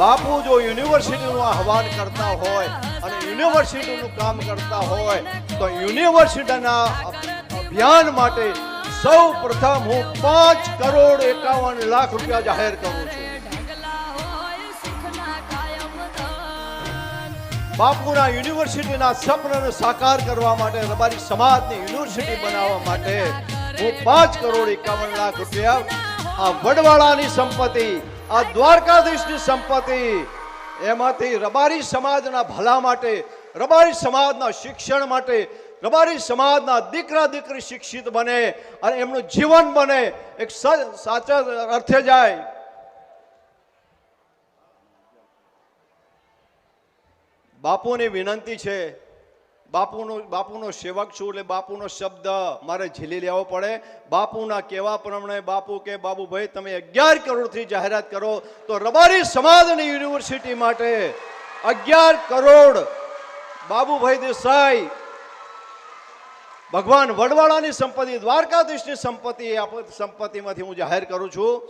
બાપુ જો યુનિવર્સિટીનું આહવાન કરતા હોય અને યુનિવર્સિટીનું કામ કરતા હોય તો યુનિવર્સિટીના અભિયાન માટે સૌ પ્રથમ હું 5,51,00,000 રૂપિયા જાહેર કરું છું. બાપુના યુનિવર્સિટીના સપનાને સાકાર કરવા માટે, રબારી સમાજની યુનિવર્સિટી બનાવવા માટે હું 5,51,00,000 રૂપિયા આ વડવાળાની સંપત્તિ, આ દ્વારકાધીશની સંપત્તિ, એમાંથી રબારી સમાજના ભલા માટે, રબારી સમાજના શિક્ષણ માટે, રબારી સમાજના દીકરા દીકરી શિક્ષિત બને અને એમનું જીવન બને, એક સાચા અર્થે જાય. બાપુની વિનંતી છે, બાપુનો સેવક છું એટલે બાપુનો શબ્દ મારે ઝીલી લેવો પડે. બાપુના કહેવા પ્રમાણે બાપુ કે બાબુભાઈ તમે 11 કરોડથી જાહેરાત કરો તો રબારી સમાજની યુનિવર્સિટી માટે 11 કરોડ બાબુભાઈ દેસાઈ, ભગવાન વડવાળાની સંપત્તિ, દ્વારકાધીશની સંપત્તિમાંથી હું જાહેર કરું છું.